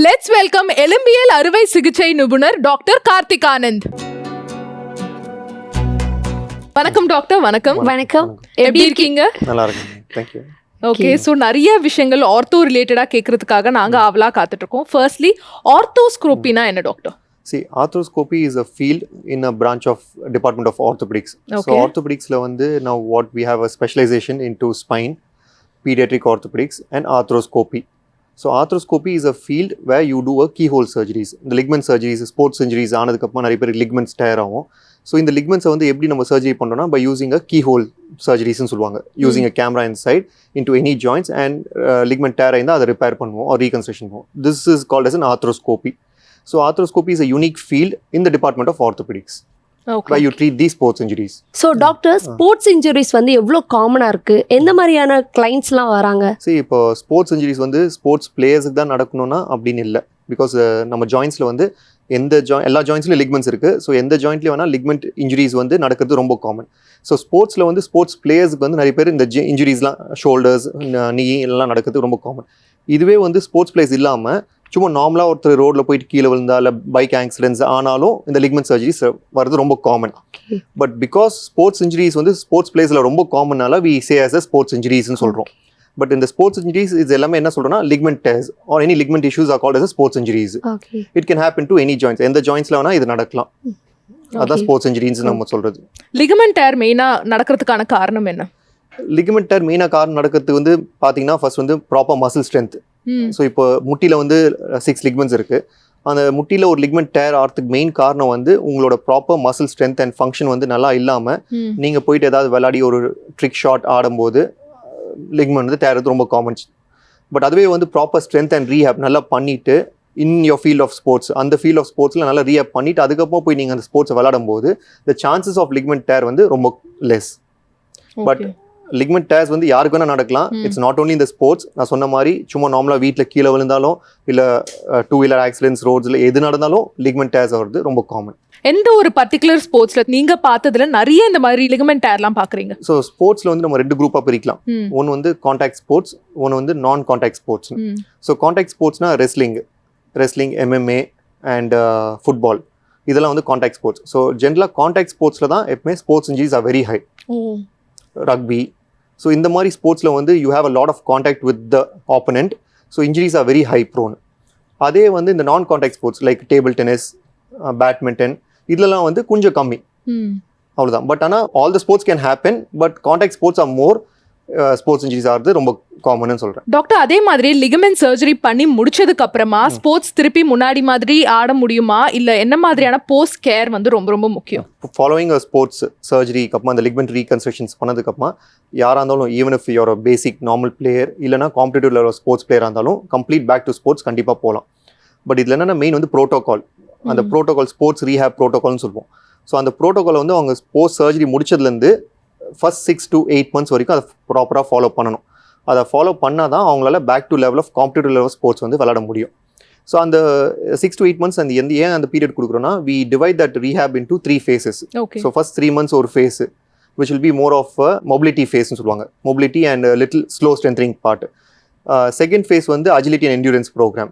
Let's welcome எலும்பியல் அறுவை சிகிச்சை நிபுணர் டாக்டர் கார்த்திக் ஆனந்த். வணக்கம் டாக்டர். வணக்கம். வணக்கம். எப்படி இருக்கீங்க? நல்லா இருக்கேன். Thank you. ஓகே, ஸோ நிறைய விஷயங்கள் ஆர்த்தோ ரிலேட்டடாக கேட்கறதுக்காக நாங்கள் ஆவலா காத்துட்டு இருக்கோம். ஃபர்ஸ்ட்லி ஆர்த்தோஸ்கோப்பினா என்ன doctor? See, arthroscopy is a field in a branch of Department of Orthopedics. Okay. So orthopedics la vandu now what we have a specialization into spine, pediatric orthopedics and arthroscopy. So arthroscopy is a field where you do a keyhole surgeries. The ligament surgeries, sports injuries ஆனதுக்கு அப்புறமா நிறைய பேர் ligaments tear ஆகும். So இந்த ligaments வந்து எப்படி நம்ம surgery பண்றோம்னா by using a keyhole surgeries னு சொல்லுவாங்க. Using a camera inside into any joints and ligament tear ஆயிருந்தா அதை repair பண்ணுவோம் or reconstruction பண்ணுவோம். This is called as an arthroscopy. So arthroscopy is a unique field in the Department of Orthopedics. Okay. Where you treat these sports injuries. So doctor, sports injuries வந்து எவ்வளோ காமனாக இருக்குது? எந்த மாதிரியான கிளைண்ட்ஸ்லாம் வராங்க? See, இப்போ sports injuries வந்து sports பிளேயர்ஸுக்கு தான் நடக்கணும்னா அப்படின்னு இல்லை. பிகாஸ் நம்ம ஜாயின்ஸில் வந்து எல்லா ஜாயின்ஸ்லையும் லிக்மெண்ட்ஸ் இருக்குது. ஸோ எந்த ஜாயின்ட்லேயும் வேணால் லிக்மெண்ட் இன்ஜுரிஸ் வந்து நடக்கிறது ரொம்ப காமன். ஸோ ஸ்போர்ட்ஸில் வந்து ஸ்போர்ட்ஸ் பிளேயர்ஸுக்கு வந்து நிறைய பேர் இந்த இன்ஜுரிஸ்லாம் ஷோல்டர்ஸ் நீ எல்லாம் நடக்கிறது ரொம்ப காமன். இதுவே வந்து ஸ்போர்ட்ஸ் பிளேயர்ஸ் இல்லாமல் சும்மா நார்மலாக ஒருத்தர் ரோடில் போயிட்டு கீழே விழுந்தா இல்லை பைக் ஆக்சிடென்ட்ஸ் ஆனாலும் இந்த லிக்மெண்ட் சர்ஜரிஸ் வரது ரொம்ப common. But because sports injuries வந்து ஸ்போர்ட்ஸ் பிளேஸில் ரொம்ப காமனால we say as a sports இன்ஜுரிஸ்னு சொல்கிறோம். பட் இந்த ஸ்போர்ட்ஸ் இன்ஜுரிஸ் இது எல்லாமே என்ன சொல்கிறோம்னா ligament tears or any ligament issues are called as sports injuries. It can happen to any joints. எந்த ஜாயின்ஸ்ல வேணால் இது நடக்கலாம். அதான் ஸ்போர்ட்ஸ் இன்ஜுரிஸ் நம்ம சொல்கிறது. லிகமெண்ட் டேர் மெயினாக நடக்கிறதுக்கான காரணம் என்ன? லிகமெண்ட் டேர் மெயினாக காரணம் நடக்கிறதுக்கு வந்து பார்த்தீங்கன்னா ஃபர்ஸ்ட் வந்து ப்ராப்பர் மசில் ஸ்ட்ரென்த். ஸோ இப்போ முட்டியில் வந்து 6 லிக்மெண்ட்ஸ் இருக்குது. அந்த முட்டியில் ஒரு லிக்மெண்ட் டேர் ஆகிறதுக்கு மெயின் காரணம் வந்து உங்களோட proper muscle strength and function வந்து நல்லா இல்லாமல் நீங்கள் போயிட்டு ஏதாவது விளையாடி ஒரு ட்ரிக் ஷாட் ஆடும்போது லிக்மெண்ட் வந்து டேர் ரொம்ப காமன். பட் அதுவே வந்து ப்ராப்பர் ஸ்ட்ரென்த் அண்ட் ரீஹேப் நல்லா பண்ணிவிட்டு in your field of sports அந்த ஃபீல்ட் ஆஃப் ஸ்போர்ட்ஸில் நல்லா ரீஹேப் பண்ணிவிட்டு அதுக்கப்புறம் போய் நீங்கள் அந்த ஸ்போர்ட்ஸை விளையாடும் போது the chances of ligament tear வந்து ரொம்ப லெஸ். பட் லிக்மெண்ட் டேர்ஸ் வந்து யாருக்கு வேணா நடக்கலாம். இட்ஸ் நாட் ஓன்லி இந்த ஸ்போர்ட்ஸ். நான் சொன்ன மாதிரி சும்மா நார்மலாக வீட்டில் கீழே விழுந்தாலும் இல்லை 2 வீலர் ஆக்சிடென்ட்ஸ் ரோட்ஸில் எது நடந்தாலும் லிக்மெண்ட் டேர்ஸ் வருது ரொம்ப காமன். எந்த ஒரு பர்டிகுலர் ஸ்போர்ட்ஸில் நீங்கள் பார்த்ததுல நிறைய இந்த மாதிரி லிகமெண்ட் டேர்லாம் பார்க்குறீங்க? ஸோ ஸ்போர்ட்ஸில் வந்து நம்ம 2 குரூப்பாக பிரிக்கலாம். ஒன்று வந்து கான்டாக்ட் ஸ்போர்ட்ஸ், ஒன்று வந்து நான் கான்டாக்ட் ஸ்போர்ட்ஸ். ஸோ கான்டாக்ட் ஸ்போர்ட்ஸ்னா ரெஸ்லிங், MMA அண்ட் ஃபுட்பால் இதெல்லாம் வந்து கான்டாக்ட் ஸ்போர்ட்ஸ். ஸோ ஜென்ரலாக கான்டாக்ட் ஸ்போர்ட்ஸில் தான் எப்பவுமே sports injuries are very high. Rugby, so இந்த மாதிரி ஸ்போர்ட்ஸில் வந்து you have a lot of contact with the opponent. So injuries are very high prone. அதே வந்து இந்த non contact sports like table tennis, badminton இதெல்லாம் வந்து கொஞ்சம் கம்மி. அவ்வளோதான். பட் ஆனால் all the sports can happen. But contact sports are more sports injuries ஆகிறது ரொம்ப காமன்னு சொல்கிறேன். டாக்டர், அதே மாதிரி லிகமெண்ட் சர்ஜரி பண்ணி முடிச்சதுக்கு அப்புறமா ஸ்போர்ட்ஸ் திருப்பி முன்னாடி மாதிரி ஆட முடியுமா? இல்லை என்ன மாதிரியான போஸ்ட் கேர் வந்து ரொம்ப ரொம்ப முக்கியம்? ஃபாலோயிங் அ ஸ்போர்ட்ஸ் சர்ஜரிக்கு அப்புறமா அந்த லிக்மெண்ட் ரீகன்ஸ்ட்ரக்ஷன்ஸ் பண்ணதுக்கப்புறமா யாராக இருந்தாலும் even if your basic normal player இல்லைனா காம்படிட்டிவ் லெவல் ஸ்போர்ட்ஸ் பிளேயராக இருந்தாலும் கம்ப்ளீட் பேக் டு ஸ்போர்ட்ஸ் கண்டிப்பாக போகலாம். பட் இதில் என்னென்ன மெயின் வந்து ப்ரோட்டோகால். அந்த ப்ரோட்டோகால் ஸ்போர்ட்ஸ் ரீஹேப் ப்ரோட்டோகால்னு சொல்லுவோம். ஸோ அந்த ப்ரோட்டோகாலை வந்து அவங்க sports surgery முடிச்சதுலேருந்து first 6 to 8 months வரைக்கும் அதை ப்ராப்பராக ஃபாலோ பண்ணணும். அதை ஃபாலோ பண்ணால் தான் அவங்களால back to level of competitive level sports வந்து விளையாட முடியும். ஸோ அந்த 6 to 8 months அந்த ஏன் அந்த பீரியட் கொடுக்குறோன்னா we divide that rehab into 3 phases. So first 3 months ஒரு phase which will be more of mobility phase சொல்லுவாங்க. mobility and little slow strengthening part. Second phase வந்து agility and endurance program.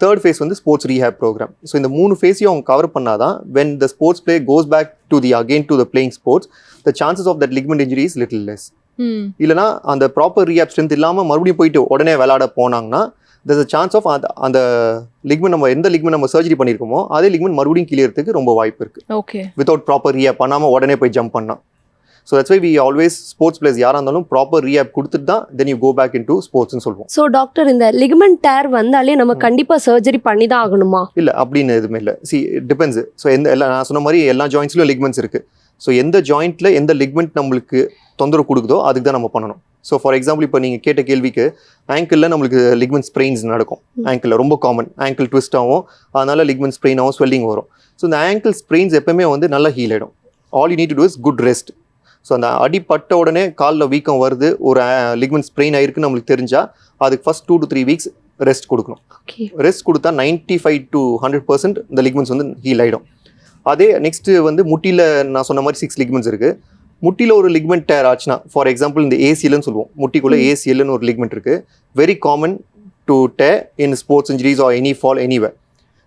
Third face வந்து sports rehab program. So இந்த 3 ஃபேஸையும் அவங்க cover பண்ணாதான் when the sports player goes back to the playing sports, the chances of that ligament injury is little less. இல்லைனா அந்த proper rehab strength இல்லாமல் மறுபடியும் போயிட்டு உடனே விளையாட போனாங்கன்னா there's a chance of அந்த லிக்மெண்ட் நம்ம எந்த லிக்மெண்ட் நம்ம சர்ஜரி பண்ணியிருக்கோமோ அதே லிக்மெண்ட் மறுபடியும் கிளியறதுக்கு ரொம்ப வாய்ப்பு இருக்குது. ஓகே. வித்தவுட் ப்ராப்பர் ரீஹேப் பண்ணாமல் உடனே போய் ஜம்ப் பண்ணால். So that's why we always sports players யாராக இருந்தாலும் ப்ராப்பர் ரீஹேப் கொடுத்துட்டு தான் then you go back in to ஸ்போர்ட்ஸ்னு சொல்லுவோம். ஸோ டாக்டர், இந்த லிகமெண்ட் டேர் வந்தாலே நம்ம கண்டிப்பாக சர்ஜரி பண்ணி தான் ஆகணுமா? இல்லை, அப்படின்னு எதுவுமே இல்லை. டிபெண்ட்ஸ். ஸோ நான் சொன்ன மாதிரி எல்லா ஜாயின்ஸ்லையும் லிக்மெண்ட்ஸ் இருக்குது. ஸோ எந்த ஜாயிண்ட்டில் எந்த லிக்மெண்ட் நம்மளுக்கு தொந்தரவு கொடுக்குதோ அதுக்கு தான் நம்ம பண்ணணும். ஸோ ஃபார் எக்ஸாம்பிள் இப்போ நீங்கள் கேட்ட கேள்விக்கு ஆங்கிளில் நம்மளுக்கு லிக்மெண்ட் ஸ்ப்ரெயின்ஸ் நடக்கும். ஆங்கிளில் ரொம்ப காமன். ஆங்கிள் ட்விஸ்ட் ஆகும், அதனால லிக்மெண்ட் ஸ்ப்ரெயின் ஆகும், ஸ்வெல்லிங் வரும். ஸோ இந்த ஆங்கிள் ஸ்ப்ரெயின்ஸ் எப்பவுமே வந்து நல்லா ஹீல் ஆகிடும். All you need to do is good rest. So அந்த அடிப்பட்ட உடனே காலில் வீக்கம் வருது, ஒரு லிக்மெண்ட் ஸ்ப்ரெயின் ஆயிருக்குன்னு நம்மளுக்கு தெரிஞ்சால் அதுக்கு ஃபர்ஸ்ட் 2 to 3 weeks ரெஸ்ட் கொடுக்கணும். ரெஸ்ட் கொடுத்தா 95 to 100% இந்த லிக்மெண்ட்ஸ் வந்து ஹீல் ஆகிடும். அதே நெக்ஸ்ட்டு வந்து முட்டியில் நான் சொன்ன மாதிரி 6 லிக்மெண்ட்ஸ் இருக்குது. முட்டியில் ஒரு லிக்மெண்ட் டேர் ஆச்சுன்னா, ஃபார் எக்ஸாம்பிள் இந்த ஏசிஎல்னு சொல்லுவோம். முட்டிக்குள்ளே ஏசிஎல்னு ஒரு லிக்மெண்ட் இருக்குது. Very common to tear in sports injuries or any fall anywhere.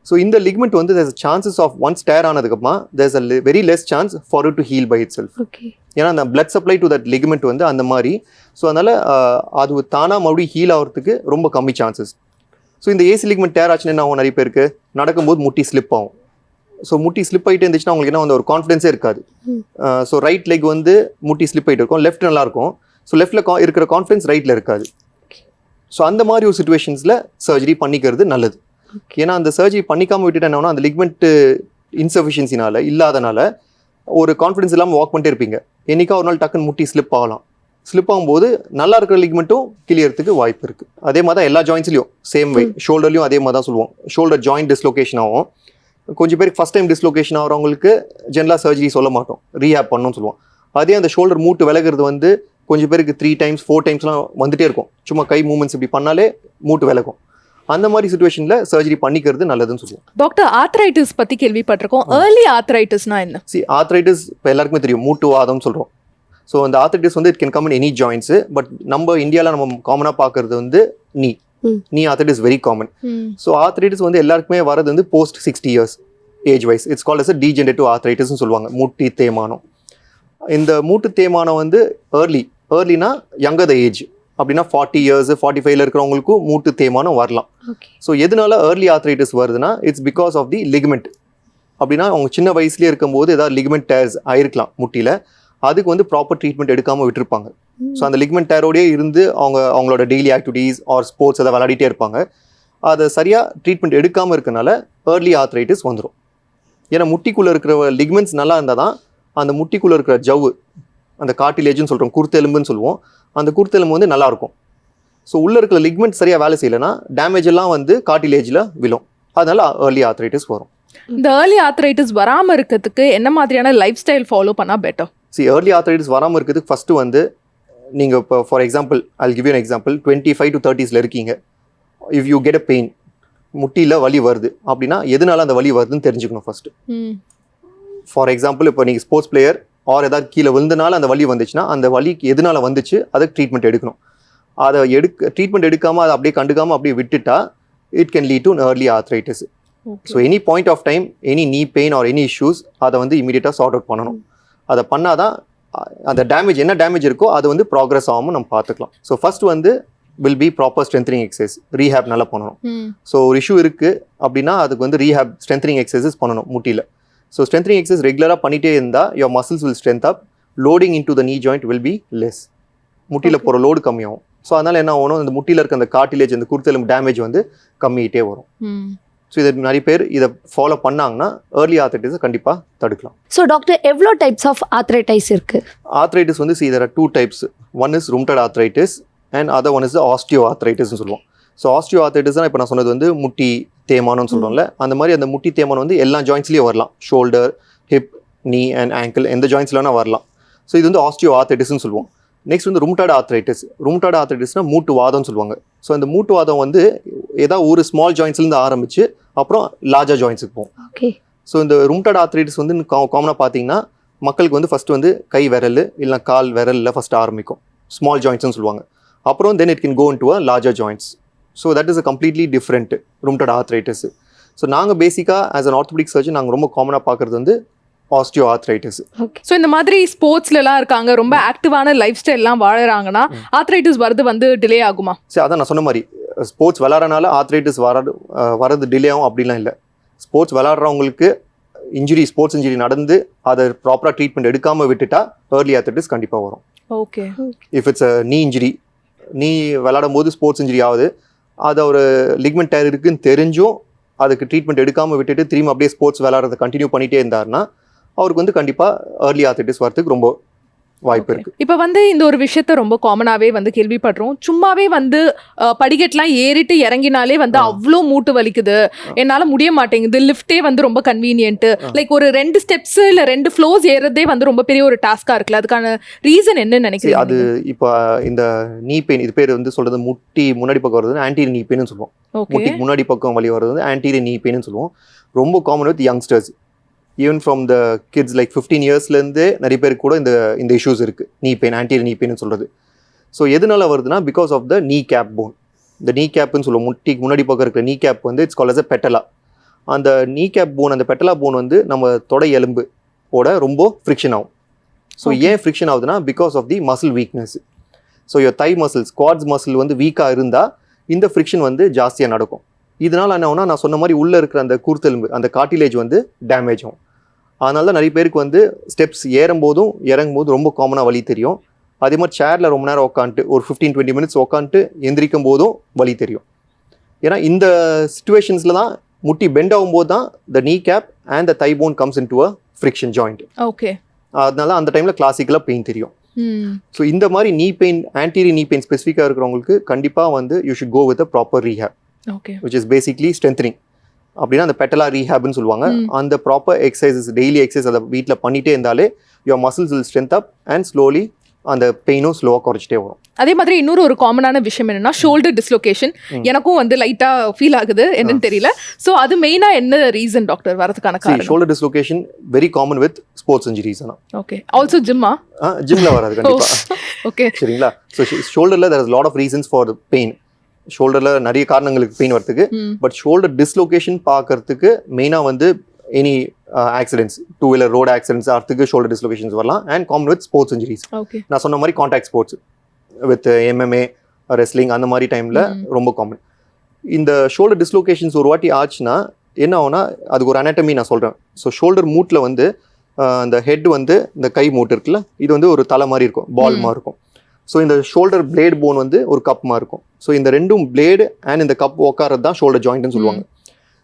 So in the ligament வந்து there's a chances of once tear ஆனதுக்கப்புறமா there's a very less chance for it to heal by itself. Okay. ஏன்னா அந்த blood supply to that ligament வந்து அந்த மாதிரி. So அதனால் அது தானாக மறுபடியும் ஹீல் ஆகிறதுக்கு ரொம்ப கம்மி சான்சஸ். ஸோ இந்த ஏசி லிகமெண்ட் டேர் ஆச்சுன்னு என்ன ஆகும், நிறைய பேருக்கு நடக்கும்போது முட்டி ஸ்லிப் ஆகும். ஸோ முட்டி ஸ்லிப் ஆகிட்டு இருந்துச்சுன்னா உங்களுக்கு என்ன வந்து ஒரு கான்ஃபிடன்ஸே இருக்காது. ஸோ ரைட் லெக் வந்து முட்டி ஸ்லிப் ஆகிட்டு இருக்கும், லெஃப்ட் நல்லா இருக்கும். ஸோ லெஃப்ட்டில் இருக்கிற கான்ஃபிடன்ஸ் ரைட்டில் இருக்காது. ஸோ அந்த மாதிரி ஒரு சுச்சுவேஷன்ஸில் சர்ஜரி பண்ணிக்கிறது நல்லது. ஏன்னா அந்த சர்ஜரி பண்ணிக்காமல் விட்டுட்டு என்னன்னா அந்த லிக்மெண்ட் இன்சஃபிஷியன்சினால இல்லாதனால ஒரு கான்ஃபிடன்ஸ் இல்லாமல் வாக் பண்ணிட்டே இருப்பீங்க. என்னைக்கா ஒரு நாள் டக்குன்னு முட்டி ஸ்லிப் ஆகலாம். ஸ்லிப் ஆகும்போது நல்லா இருக்கிற லிக்மெண்ட்டும் கிளியறதுக்கு வாய்ப்பு இருக்குது. அதே மாதிரி தான் எல்லா ஜாயின்ஸ்லையும் சேம் வே, ஷோல்டர்லையும் அதே மாதிரி தான் சொல்லுவோம். ஷோல்டர் ஜாயிண்ட் டிஸ்லொகேஷன் ஆகும். கொஞ்சம் பேருக்கு ஃபஸ்ட் டைம் டிஸ்லொகேஷன் ஆகிறவங்களுக்கு ஜென்ரலாக சர்ஜரி சொல்ல மாட்டோம், ரீஹேப் பண்ணணும்னு சொல்லுவோம். அதே அந்த ஷோல்டர் மூட்டு விலகிறது வந்து கொஞ்சம் பேருக்கு 3 times 4 timesலாம் வந்துட்டே இருக்கும். சும்மா கை மூமெண்ட்ஸ் இப்படி பண்ணாலே மூட்டு விலகும். அந்த மாதிரி சுச்சுவேஷனில் சர்ஜரி பண்ணிக்கிறது நல்லதுன்னு சொல்லுவோம். டாக்டர், ஆர்த்ரைட்டிஸ் பற்றி கேள்விப்பட்டிருக்கோம். ஏர்லி ஆர்த்ரைட்டிஸ்னா என்ன? ஆர்த்ரைட்டிஸ் இப்போ எல்லாருக்குமே தெரியும், மூட்டு வாதம்னு சொல்கிறோம். ஸோ அந்த ஆர்த்ரைட்டிஸ் வந்து it can come in any joints. But நம்ம இந்தியாவில் நம்ம காமனாக பார்க்குறது வந்து knee arthritis very common. So arthritis வந்து எல்லாருக்குமே வரது வந்து post 60 years age wise. It's called as degenerative ஆர்த்ரைட்டிஸ்னு சொல்லுவாங்க, மூட்டு தேய்மானம். இந்த மூட்டு தேய்மானம் வந்து ஏர்லினா யங்கர் த ஏஜ், அப்படின்னா 40 years 45 இருக்கிறவங்களுக்கும் மூட்டு தேய்மானம் வரலாம். ஸோ எதனால ஏர்லி ஆர்த்ரைட்டிஸ் வருதுன்னா it's because of the ligament. அப்படின்னா அவங்க சின்ன வயசுலேயே இருக்கும்போது ஏதாவது லிகமெண்ட் டேர்ஸ் ஆயிருக்கலாம் முட்டியில், அதுக்கு வந்து ப்ராப்பர் ட்ரீட்மெண்ட் எடுக்காமல் விட்டுருப்பாங்க. ஸோ அந்த லிகமெண்ட் டேரோடயே இருந்து அவங்களோட டெய்லி ஆக்டிவிட்டீஸ் ஆர் ஸ்போர்ட்ஸ் அதை விளையாடிட்டே இருப்பாங்க. அதை சரியாக ட்ரீட்மெண்ட் எடுக்காமல் இருக்கனால ஏர்லி ஆர்த்ரைட்டிஸ் வந்துடும். ஏன்னா முட்டிக்குள்ளே இருக்கிற லிகமெண்ட்ஸ் நல்லா இருந்தால் தான் அந்த முட்டிக்குள்ளே இருக்கிற ஜவ்வு, அந்த கார்டிலேஜ்னு சொல்கிறோம், குருத்தெலும்புன்னு சொல்லுவோம், அந்த குருத்தெலும்பு வந்து நல்லாயிருக்கும். ஸோ உள்ளே இருக்கிற லிக்மெண்ட் சரியாக வேலை செய்யலைன்னா டேமேஜ் எல்லாம் வந்து கார்டிலேஜில் விழும். அதனால ஏர்லி ஆர்த்ரைட்டிஸ் வரும். இந்த ஏர்லி ஆர்த்ரைட்டிஸ் வராமல் இருக்கிறதுக்கு என்ன மாதிரியான லைஃப் ஸ்டைல் ஃபாலோ பண்ணால் பெட்டர்? ஏர்லி ஆர்த்ரைட்டிஸ் வராமல் இருக்கிறதுக்கு ஃபஸ்ட்டு வந்து நீங்கள் இப்போ for example I'll give you an example, 25 to 30s இருக்கீங்க. If you get a pain, முட்டியில் வலி வருது அப்படின்னா எதனால அந்த வலி வருதுன்னு தெரிஞ்சுக்கணும் ஃபஸ்ட்டு. ஃபார் எக்ஸாம்பிள் இப்போ நீங்கள் ஸ்போர்ட்ஸ் பிளேயர் ஆர் ஏதாவது கீழே விழுந்தனால அந்த வலி வந்துச்சுன்னா அந்த வலிக்கு எதனால வந்துச்சு அதுக்கு ட்ரீட்மெண்ட் எடுக்கணும். அதை ட்ரீட்மெண்ட் எடுக்காமல் அதை அப்படியே கண்டுக்காமல் அப்படியே விட்டுட்டா it can lead to early arthritis. So any point of time any knee pain or any issues அதை வந்து இமீடியட்டாக சார்ட் அவுட் பண்ணணும். அதை பண்ணாதான் அந்த டேமேஜ் என்ன டேமேஜ் இருக்கோ அது வந்து ப்ராக்ரஸ் ஆகாமல் நம்ம பார்த்துக்கலாம். ஸோ ஃபர்ஸ்ட் வந்து will be proper strengthening exercise, rehab நல்லா பண்ணணும். ஸோ ஒரு இஷ்யூ இருக்குது அப்படின்னா அதுக்கு வந்து ரீஹேப் ஸ்ட்ரென்த்னிங் எக்ஸசைஸ் பண்ணணும் முட்டியில். ஸோ ஸ்ட்ரென்த்னிங் எக்ஸசைஸ் ரெகுலராக பண்ணிகிட்டே இருந்தால் your muscles will strength up, loading in to the நீ ஜாயிண்ட் வில் பி லெஸ். முட்டியில் போகிற லோடு கம்மியாகும். ஸோ அதனால் என்ன ஆகணும், அந்த முட்டியில் இருக்க அந்த கார்டிலேஜ் அந்த குருத்தெலும்பு டேமேஜ் வந்து கம்மியிட்டே வரும். ஸோ இதை நிறைய பேர் இதை ஃபாலோ பண்ணாங்கன்னா ஏர்லி ஆர்த்ரைட்டிஸை கண்டிப்பாக தடுக்கலாம். ஸோ டாக்டர், எவ்வளோ டைப்ஸ் ஆஃப் ஆர்த்ரைட்டிஸ் இருக்குது? ஆர்த்ரைட்டிஸ் வந்து there are 2 types. One is rheumatoid arthritis and other one is the osteoarthritis னு சொல்லுவோம். ஸோ osteoarthritis தான் இப்போ நான் சொன்னது வந்து முட்டி தேய்மானம்னு சொல்கிறோம்ல, அந்த மாதிரி அந்த முட்டி தேய்மானம் வந்து எல்லா ஜாயின்ஸ்லேயும் வரலாம். ஷோல்டர், ஹிப், நீ அண்ட் ஆங்கிள் எந்த ஜாயின்ஸில் வேணால் வரலாம். ஸோ இது வந்து ஆஸ்டியோஆர்த்ரைட்டிஸ்னு சொல்லுவோம். நெக்ஸ்ட் வந்து ருமட்டாய்டு ஆர்த்ரைட்டிஸ். ருமட்டாய்டு ஆர்த்ரைட்டிஸ்னா மூட்டு வாதம்னு சொல்லுவாங்க. ஸோ அந்த மூட்டு வாதம் வந்து ஏதாவது ஒரு ஸ்மால் ஜாயின்ஸ்லேருந்து ஆரம்பிச்சு அப்புறம் லார்ஜர் ஜாயின்ஸுக்கு போகும். ஸோ இந்த ருமட்டாய்டு ஆர்த்ரைட்டிஸ் வந்து காமனாக பார்த்தீங்கன்னா மக்களுக்கு வந்து ஃபஸ்ட்டு வந்து கை விரல் இல்லைனா கால் விரலில் ஃபஸ்ட்டு ஆரம்பிக்கும், ஸ்மால் ஜாயின்ட்ஸ்னு சொல்லுவாங்க. அப்புறம் then it can go in to a larger joints. So that is a completely different rheumatoid arthritis. So நாங்கள் பேசிக்காக ஆஸ் அன் ஆர்த்தோபெடிக் சர்ஜன் நாங்கள் ரொம்ப காமனாக பார்க்குறது வந்து ஆஸ்டியோஆர்த்ரைட்டிஸ். ஸோ இந்த மாதிரி ஸ்போர்ட்ஸ்லாம் இருக்காங்க, ரொம்ப ஆக்டிவான லைஃப் ஸ்டைல்லாம் வாழறாங்கன்னா ஆர்த்ரைட்டிஸ் வரது வந்து டிலே ஆகுமா? சரி, அதான் நான் சொன்ன மாதிரி ஸ்போர்ட்ஸ் விளாட்றனால ஆர்த்ரைட்டிஸ் வரது டிலே ஆகும் அப்படிலாம் இல்லை. ஸ்போர்ட்ஸ் விளாட்றவங்களுக்கு ஸ்போர்ட்ஸ் இன்ஜுரி நடந்து அதை ப்ராப்பராக ட்ரீட்மெண்ட் எடுக்காமல் விட்டுட்டா ஏர்லி ஆர்த்ரைட்டிஸ் கண்டிப்பாக வரும். ஓகே. இஃப் இட்ஸ் அ நீ இன்ஜுரி, நீ விளாடும் போது ஸ்போர்ட்ஸ் இன்ஜுரி ஆகுது, அது ஒரு லிக்மெண்ட் டேர் இருக்குன்னு தெரிஞ்சும் அதுக்கு ட்ரீட்மெண்ட் எடுக்காமல் விட்டுட்டு திரும்பி அப்படியே ஸ்போர்ட்ஸ் விளாட்றதை கண்டினியூ பண்ணிகிட்டே இருந்தாருன்னா அவருக்கு வந்து கண்டிப்பாக ஏர்லி ஆர்த்ரைட்டிஸ் வரதுக்கு ரொம்ப வாய்ப்பு இருக்கு. இப்போ வந்து இந்த ஒரு விஷயத்த ரொம்ப காமனாகவே வந்து கேள்விப்படுறோம். சும்மாவே வந்து படிக்கட்டுலாம் ஏறிட்டு இறங்கினாலே வந்து அவ்வளோ மூட்டு வலிக்குது, என்னால் முடிய மாட்டேங்குது, லிஃப்டே வந்து ரொம்ப கன்வீனியன்ட்டு, லைக் ஒரு 2 ஸ்டெப்ஸ் இல்லை 2 ஃப்ளோர்ஸ் ஏறதே வந்து ரொம்ப பெரிய ஒரு டாஸ்காக இருக்குல்ல, அதுக்கான ரீசன் என்னன்னு நினைக்கிறேன்? அது இப்போ இந்த நீ பெயின், இது பேர் வந்து சொல்றது முட்டி முன்னாடி பக்கம் வருது ஆன்டீரியர் நீ பெயின்னு சொல்லுவோம். முட்டிக்கு முன்னாடி பக்கம் வலி வருது வந்து ஆன்டீரியர் நீ பெயின்னு சொல்லுவோம். ரொம்ப common with youngsters. Even from the kids like 15 இயர்ஸ்லேருந்தே நிறைய பேருக்கு கூட இந்த இஷ்யூஸ் இருக்குது, நீ பெயின், ஆன்டீரியர் நீ பெயின்னு சொல்கிறது. ஸோ எதனால வருதுன்னா because of the knee gap phone. இந்த நீ கேப்னு சொல்லுவோம், முட்டிக்கு முன்னாடி பக்கம் இருக்கிற நீ கேப் வந்து இட்ஸ் கால்ட் அஸ் அ பெட்டலா. அந்த நீ கேப் போன், அந்த பெட்டலா போன் வந்து நம்ம தொடை எலும்போட ரொம்ப ஃப்ரிக்ஷன் ஆகும். ஸோ ஏன் ஃப்ரிக்ஷன் ஆகுதுன்னா because of the muscle weakness. So your thigh muscles, quads muscle வந்து வீக்காக இருந்தால் இந்த ஃப்ரிக்ஷன் வந்து ஜாஸ்தியாக நடக்கும். இதனால் என்ன ஆகுனா, நான் சொன்ன மாதிரி உள்ளே இருக்கிற அந்த கூர்த்தெலும்பு, அந்த கார்டிலேஜ் வந்து டேமேஜ் ஆகும். அதனால தான் நிறைய பேருக்கு வந்து ஸ்டெப்ஸ் ஏறும்போதும் இறங்கும் போதும் ரொம்ப காமனாக வலி தெரியும். அதே மாதிரி சேரில் ரொம்ப நேரம் உட்காந்துட்டு ஒரு 15-20 மினிட்ஸ் உட்காந்துட்டு எந்திரிக்கும் போதும் வலி தெரியும். ஏன்னா இந்த சிச்சுவேஷன்ஸில் தான் முட்டி பெண்ட் ஆகும்போது தான் the knee cap and the thigh bone comes in to a friction joint. Okay. அதனால அந்த டைமில் கிளாசிக்கலாக பெயின் தெரியும். ஸோ இந்த மாதிரி நீ பெயின், ஆன்டீரியர் நீ பெயின் ஸ்பெசிஃபிக்காக இருக்கிறவங்களுக்கு கண்டிப்பாக வந்து you should go with a proper rehab, which is basically strengthening. அப்படின்னா அந்த பெட்டலா ரீஹேப்னு சொல்லுவாங்க. அந்த ப்ராப்பர் எக்ஸசைசஸ், டெய்லி எக்ஸசைஸ் அதை வீட்டில் பண்ணிட்டே இருந்தாலே your muscles will strength up and slowly அந்த பெயினும் ஸ்லோவாக குறைச்சிட்டே வரும். அதே மாதிரி இன்னொரு ஒரு காமனான விஷயம் என்னன்னா ஷோல்டர் டிஸ்லோகேஷன். எனக்கும் வந்து லைட்டா ஃபீல் ஆகுது, என்னன்னு தெரியல. ஸோ அது மெயினா என்ன ரீசன் டாக்டர் வரதுக்கான காரணம்? Shoulder dislocation very common with sports injuries. Okay. Also ஜிம்மா? ஜிம்ல வராது கண்டிப்பா. ஓகே, சரிங்களா? ஸோ ஷோல்டர்ல there is lot of reasons for pain. ஷோல்டர்ல நிறைய காரணங்களுக்கு பெயின் வரதுக்கு. பட் ஷோல்டர் டிஸ்லோகேஷன் பார்க்கறதுக்கு மெயினா வந்து any accidents, 2-wheeler road accidents ஆகிறதுக்கு ஷோல்டர் டிஸ்லோகேஷன்ஸ் வரலாம். And common with sports injuries. நான் சொன்ன மாதிரி contact sports with MMA, wrestling அந்த மாதிரி டைமில் ரொம்ப காமன். இந்த ஷோல்டர் டிஸ்லோகேஷன்ஸ் ஒரு வாட்டி ஆச்சுன்னா என்ன ஆகுனா, அதுக்கு ஒரு அனாட்டமி நான் சொல்கிறேன். ஸோ ஷோல்டர் மூட்டில் வந்து அந்த ஹெட் வந்து இந்த கை மூட்டு இருக்குல்ல, இது வந்து ஒரு தலை மாதிரி இருக்கும், பால் மாதிரி இருக்கும். ஸோ இந்த ஷோல்டர் பிளேட் போன் வந்து ஒரு கப் மாதிரி இருக்கும். ஸோ இந்த ரெண்டும் பிளேடு அண்ட் இந்த கப் உட்காரது தான் ஷோல்டர் ஜாயிண்ட்னு சொல்லுவாங்க.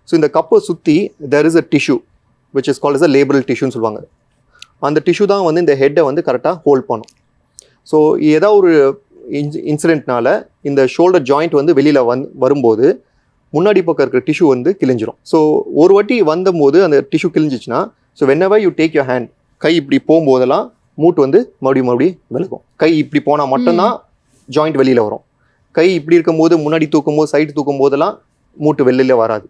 ஸோ இந்த கப்பை சுற்றி there is a tissue which is called as a labral tissue ன்னு சொல்லுவாங்க. அந்த டிஷ்யூ தான் வந்து இந்த ஹெட்டை வந்து கரெக்டாக ஹோல்ட் பண்ணும். ஸோ ஏதாவது ஒரு இன்சிடென்ட்னால இந்த ஷோல்டர் ஜாயிண்ட் வந்து வெளியில் வரும்போது முன்னாடி பக்கம் இருக்கிற டிஷ்யூ வந்து கிழிஞ்சிரும். ஸோ ஒரு வாட்டி வந்தபோது அந்த டிஷ்யூ கிழிஞ்சிச்சுன்னா, so whenever you take your hand, கை இப்படி போகும்போதெல்லாம் மூட்டு வந்து மறுபடியும் விலகும். கை இப்படி போனால் மட்டும்தான் ஜாயிண்ட் வெளியில் வரும். கை இப்படி இருக்கும்போது, முன்னாடி தூக்கும்போது, சைடு தூக்கும் போதெல்லாம் மூட்டு வெளியில் வராது.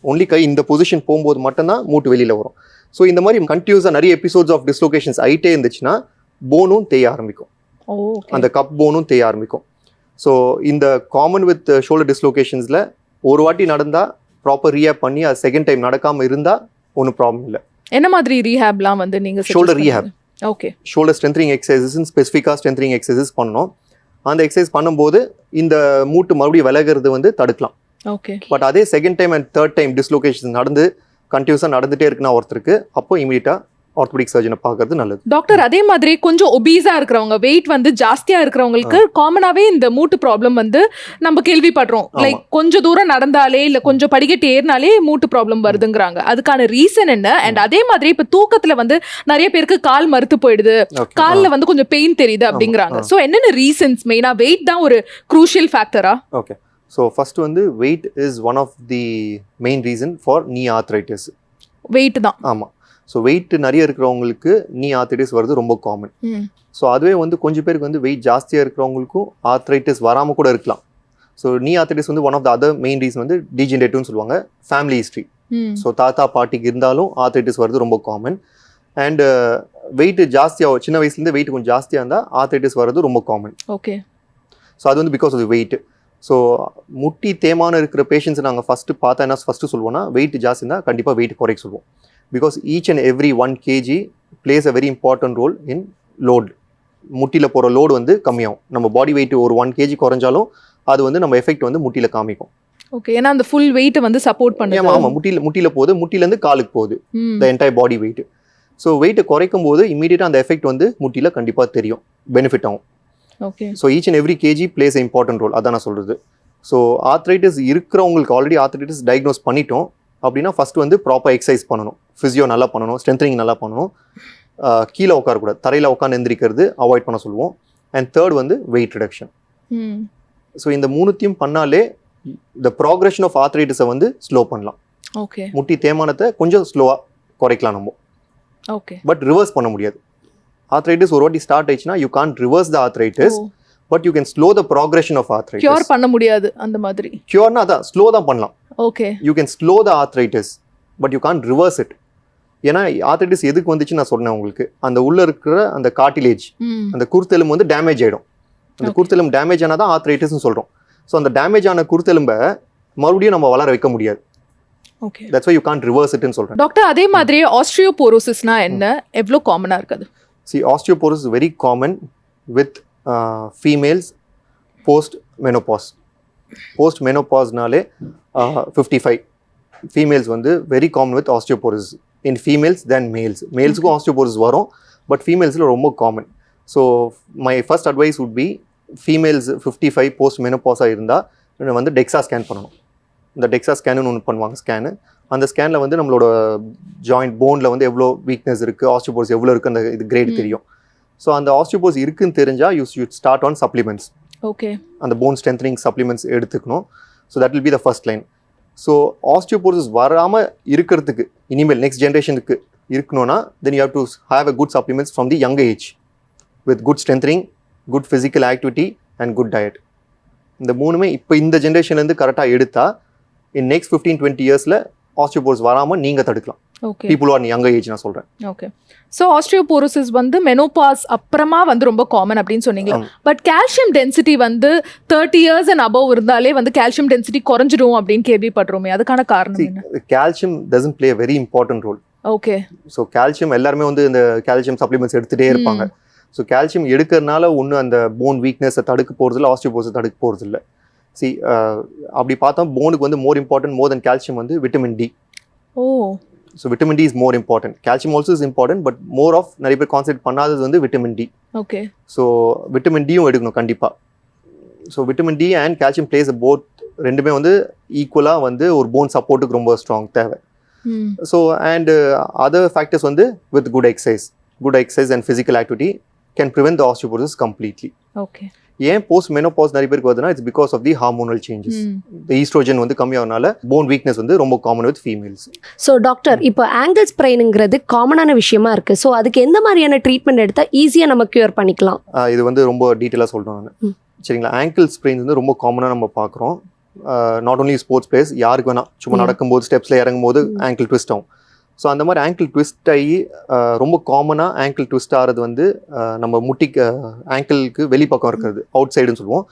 ஒன்லி கை இந்த பொசிஷன் போகும்போது மட்டும்தான் மூட்டு வெளியில் வரும். ஸோ இந்த மாதிரி கண்டினியூஸாக நிறைய எபிசோட்ஸ் ஆஃப் டிஸ்லோகேஷன்ஸ் ஆகிட்டே இருந்துச்சுன்னா போனும் தேய ஆரம்பிக்கும், அந்த கப் போனும் தேய ஆரம்பிக்கும். ஸோ இந்த காமன் வித் ஷோல்டர் டிஸ்லோகேஷன்ஸில் ஒரு வாட்டி நடந்தால் ப்ராப்பர் ரீஹேப் பண்ணி அது செகண்ட் டைம் நடக்காமல் இருந்தால் ஒன்றும் ப்ராப்ளம் இல்லை. என்ன மாதிரி ரீஹேப்லாம் வந்து நீங்கள்? Shoulder rehab, okay. Shoulder strengthening exercises, ஸ்பெசிஃபிக்காக ஸ்ட்ரென்த்னிங் எக்ஸசைஸ் பண்ணணும். அந்த எக்ஸசைஸ் பண்ணும்போது இந்த மூட்டு மறுபடியும் விலகிறது வந்து தடுக்கலாம். ஓகே. பட் அதே second time and third time dislocation நடந்து கண்டினியூஸாக நடந்துகிட்டே இருக்குன்னா ஒருத்தருக்கு, அப்போ இமீடியட்டாக ஆர்த்தோபெடிக் சர்ஜனை பார்க்கறது நல்லது. டாக்டர், அதே மாதிரி கொஞ்சம் ஒபீஸா இருக்கிறவங்க, வெயிட் வந்து ஜாஸ்தியா இருக்கிறவங்களுக்கு காமனாவே இந்த மூட்டு ப்ராப்ளம் வந்து நம்ம கேள்விப்படுறோம். லைக் கொஞ்சம் தூரம் நடந்தாலே இல்ல கொஞ்சம் படிக்கட்டு ஏறினாலே மூட்டு ப்ராப்ளம் வருதுங்கிறாங்க. அதுக்கான ரீசன் என்ன? அண்ட் அதே மாதிரி இப்ப தூக்கத்துல வந்து நிறைய பேருக்கு கால் மறுத்து போயிடுது, கால்ல வந்து கொஞ்சம் பெயின் தெரியுது அப்படிங்கிறாங்க. சோ என்னென்ன ரீசன்ஸ்? மெயினா வெயிட் தான் ஒரு க்ரூஷியல் ஃபேக்டரா? ஓகே. ஸோ ஃபர்ஸ்ட் வந்து weight is one of the main reason for knee arthritis. Weight தான். ஆமாம். ஸோ வெயிட் நிறைய இருக்கிறவங்களுக்கு நீ ஆர்த்ரைட்டிஸ் வருது ரொம்ப காமன். ஸோ அதுவே வந்து கொஞ்சம் பேருக்கு வந்து வெயிட் ஜாஸ்தியாக இருக்கிறவங்களுக்கும் ஆர்த்ரைட்டிஸ் வராமல் கூட இருக்கலாம். ஸோ நீ ஆர்த்ரைட்டிஸ் வந்து one of the other main reason வந்து டீஜெனரேட்டிவ்னு சொல்லுவாங்க, ஃபேமிலி ஹிஸ்ட்ரி. ஸோ தாத்தா பாட்டிக்கு இருந்தாலும் ஆர்த்ரைட்டிஸ் வருது ரொம்ப காமன். அண்ட் வெயிட் ஜாஸ்தியாக சின்ன வயசுலேருந்து வெயிட் கொஞ்சம் ஜாஸ்தியாக இருந்தால் ஆர்த்ரைட்டிஸ் வருது ரொம்ப காமன். ஓகே. ஸோ அது வந்து பிகாஸ் ஆஃப் வெயிட். ஸோ முட்டி தேய்மானம் இருக்கிற பேஷண்ட்ஸ் நாங்கள் ஃபஸ்ட்டு என்ன ஃபஸ்ட்டு சொல்லுவோம்னா, வெயிட் ஜாஸ்தி இருந்தால் கண்டிப்பாக வெயிட் குறைக்க சொல்லுவோம். Because each and every 1 kg plays a very important role in load. முட்டியில் போகிற லோடு வந்து கம்மியாகும். நம்ம பாடி வெயிட் ஒரு 1 kg குறைஞ்சாலும் அது வந்து நம்ம எஃபெக்ட் வந்து முட்டியில் காமிக்கும். ஓகே. ஏன்னா அந்த ஃபுல் வெயிட் வந்து சப்போர்ட் பண்ணுது. ஆமாம், முட்டியில் போகுது, முட்டிலேருந்து காலுக்கு போகுது the entire body weight. So வெயிட்டை குறைக்கும் போது இமீடியட்டாக அந்த எஃபெக்ட் வந்து முட்டியில் கண்டிப்பாக தெரியும், பெனிஃபிட் ஆகும். Okay. So each and every kg plays a important role, அதான் நான் சொல்கிறது. ஸோ ஆர்த்ரைட்டிஸ் இருக்கிறவங்களுக்கு ஆல்ரெடி ஆர்த்ரைட்டிஸ் டயக்னோஸ் பண்ணிட்டோம் அப்படின்னா ஃபஸ்ட்டு வந்து ப்ராப்பர் எக்ஸசைஸ் பண்ணணும், ஃபிசியோ நல்லா பண்ணணும், ஸ்ட்ரென்த்னிங் நல்லா பண்ணணும், கீழே உட்காரக்கூடாது, தரையில் உட்காந்து எந்திரிக்கிறது அவாய்ட் பண்ண சொல்லுவோம். அண்ட் தேர்ட் வந்து வெயிட் ரிடக்ஷன். ஸோ இந்த மூணுத்தையும் பண்ணாலே இந்த ப்ராக்ரெஷன் ஆஃப் ஆர்த்ரைட்டிஸை வந்து ஸ்லோ பண்ணலாம். ஓகே. முட்டி தேய்மானத்தை கொஞ்சம் ஸ்லோவாக குறைக்கலாம் நம்ம. ஓகே. பட் ரிவர்ஸ் பண்ண முடியாது. ஆர்த்ரைட்டிஸ் ஒரு வாட்டி ஸ்டார்ட் ஆயிடுச்சுன்னா you can't reverse the arthritis, but you can slow the progression of arthritis. Cure பண்ண முடியாது அந்த மாதிரி. கியூர்னா அதான் ஸ்லோ தான் பண்ணலாம். Okay. You can slow the arthritis but you can't reverse it. ஏன்னா ஆர்த்ரைட்டிஸ் எதுக்கு வந்துச்சு நான் சொன்னேன் உங்களுக்கு, அந்த உள்ள இருக்கிற அந்த கார்டிலேஜ், அந்த குருத்தெலும்பு வந்து டேமேஜ் ஆகிடும். அந்த குருத்தெலும்பு டேமேஜ் ஆனால் தான் ஆர்த்ரைட்டிஸ்னு சொல்கிறோம். ஸோ அந்த டேமேஜ் ஆன குருத்தெலும்பை மறுபடியும் நம்ம வளர வைக்க முடியாது. Okay. That's why you can't reverse இட்னு சொல்கிறேன். டாக்டர் அதே மாதிரி ஆஸ்ட்ரியோபோரோசிஸ்னா என்ன, எவ்வளோ காமனாக இருக்குது? See, osteoporosis is very common with females post-menopause. Post-menopause-நாலே 55. Females வந்து very common with osteoporosis. In females than males. Males-க்கும் osteoporosis வரும், but females-ல ரொம்ப common. So, my first advice would be, females 55 post-menopause-ஆ இருந்தால் வந்து DEXA ஸ்கேன் பண்ணணும். இந்த DEXA ஸ்கேனுன்னு ஒன்று பண்ணுவாங்க ஸ்கேனு. அந்த ஸ்கேனில் வந்து நம்மளோட ஜாயிண்ட் போனில் வந்து எவ்வளோ வீக்னஸ் இருக்குது, ஆஸ்டியோபோரோசிஸ் எவ்வளோ இருக்குது, அந்த இது கிரேட் தெரியும். ஸோ அந்த ஆஸ்டியோபோரோசிஸ் இருக்குன்னு தெரிஞ்சால் you start on supplements. Okay. அந்த போன் ஸ்ட்ரென்த்னிங் சப்ளிமெண்ட்ஸ் எடுத்துக்கணும். So that will be the first line. So osteoporosis வராமல் இருக்கிறதுக்கு இனிமேல் நெக்ஸ்ட் ஜென்ரேஷனுக்கு இருக்கணும்னா then you have to have a good supplements from the young age with good strengthening, good physical activity and good diet. இந்த மூணுமே இப்போ இந்த ஜென்ரேஷன்லேருந்து கரெக்டாக எடுத்தால் இன் நெக்ஸ்ட் 15-20 இயர்ஸில் ஆஸ்டியோபோரோசிஸ் வராமல் நீங்கள் தடுக்கலாம். Okay. People are young age நான் சொல்கிறேன். ஓகே. ஸோ ஆஸ்ட்ரியோபோரோசிஸ் வந்து மெனோபாஸ் அப்புறமா வந்து ரொம்ப காமன் அப்படின்னு சொன்னீங்களா? பட் கால்சியம் டென்சிட்டி வந்து 30 இயர்ஸ் அண்ட் அபவ் இருந்தாலே வந்து கால்சியம் டென்சிட்டி குறைஞ்சிடும் அப்படின்னு கேள்விப்படுறோமே, அதுக்கான காரணம் என்ன? Calcium doesn't play very important role. Okay. So calcium எல்லாருமே வந்து இந்த கால்சியம் சப்ளிமெண்ட்ஸ் எடுத்துகிட்டே இருப்பாங்க. ஸோ கால்சியம் எடுக்கிறதுனால ஒன்று அந்த போன் வீக்னஸை தடுக்க போகிறதில்ல, ஆஸ்டியோபோரோசிஸ் தடுக்க போகிறதில்ல. அப்படி பார்த்தா போனுக்கு வந்து மோர் தென் கால்சியம் வந்து vitamin D. Oh. So vitamin D is more important. Calcium also is important, but more of நிறைய பேர் கான்சென்ட்ரேட் பண்ணாதது வந்து vitamin D. Okay. So vitamin டியும் எடுக்கணும் கண்டிப்பாக. So vitamin D and calcium plays both ரெண்டுமே வந்து ஈக்குவலாக வந்து ஒரு போன் சப்போர்ட்டுக்கு ரொம்ப ஸ்ட்ராங் தேவை. ஸோ அண்ட் அதர் ஃபேக்டர்ஸ் வந்து with good exercise and physical activity can prevent the osteoporosis completely. Okay. ஏன் போஸ்ட் மெனோபாஸ் நிறைய பேருக்கு வருதுன்னா it's because of the hormonal changes. Oestrogen வந்து கம்மியாகிறதுனால போன் வீக்னஸ் வந்து ரொம்ப common with females. So doctor, இப்போ ஆங்கிள் ஸ்ப்ரெயினுங்கிறது காமனான விஷயமா இருக்குது. ஸோ அதுக்கு எந்த மாதிரியான ட்ரீட்மெண்ட் எடுத்தால் ஈஸியாக நம்ம க்யூர் பண்ணிக்கலாம்? இது வந்து ரொம்ப டீட்டெயிலாக சொல்கிறேன் நான். சரிங்களா? ஆங்கிள் ஸ்ப்ரெயின்ஸ் வந்து ரொம்ப காமனாக நம்ம பார்க்குறோம். நாட் ஓன்லி ஸ்போர்ட்ஸ் பிளேயர்ஸ், யாருக்கு வேணால் சும்மா நடக்கும்போது ஸ்டெப்ஸில் இறங்கும்போது ஆங்கிள் ட்விஸ்ட் ஆகும். ஸோ அந்த மாதிரி ஆங்கிள் ட்விஸ்ட் ஆகி ரொம்ப காமனாக ஆங்கிள் ட்விஸ்ட் ஆகிறது வந்து நம்ம முட்டிக்கு ஆங்கிளுக்கு வெளிப்பக்கம் இருக்கிறது, அவுட் சைடுன்னு சொல்லுவோம்.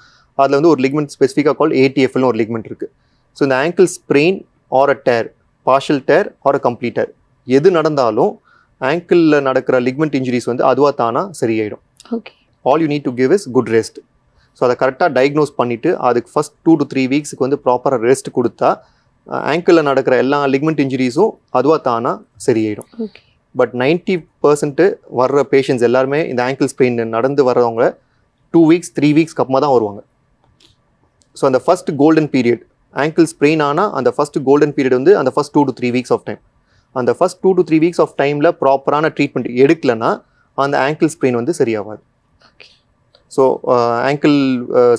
அதில் வந்து ஒரு லிக்மெண்ட் ஸ்பெசிஃபிக்காக கால் ஏடிஎஃப்னு ஒரு லிக்மெண்ட் இருக்குது. ஸோ இந்த ankle sprain or a tear, partial tear or a complete tear, எது நடந்தாலும் ஆங்கிளில் நடக்கிற லிக்மெண்ட் இன்ஜுரிஸ் வந்து அதுவாக தானாக சரியாயிடும். Okay. All you need to give is good rest. So அதை கரெக்டாக டயக்னோஸ் பண்ணிவிட்டு அதுக்கு ஃபஸ்ட் 2 to 3 வீக்ஸுக்கு வந்து ப்ராப்பராக ரெஸ்ட் கொடுத்தா ஆங்கிளில் நடக்கிற எல்லா லிக்மெண்ட் இன்ஜுரிஸும் அதுவாக தானாக சரியாயிடும். பட் 90% வர்ற பேஷண்ட்ஸ் எல்லாருமே இந்த ஆங்கிள் ஸ்ப்ரெயின் நடந்து வர்றவங்க 2 weeks 3 வீக்ஸ்க்கு அப்புறமா தான் வருவாங்க. ஸோ அந்த first golden period ankle sprain ஆனால் அந்த ஃபஸ்ட் கோல்டன் பீரியட் வந்து அந்த first 2 to 3 weeks of time. அந்த ஃபஸ்ட் 2 to 3 weeks ஆஃப் டைமில் ப்ராப்பரான ட்ரீட்மெண்ட் எடுக்கலைன்னா அந்த ஆங்கிள் ஸ்ப்ரெயின் வந்து சரியாகாது. ஸோ ஆங்கிள்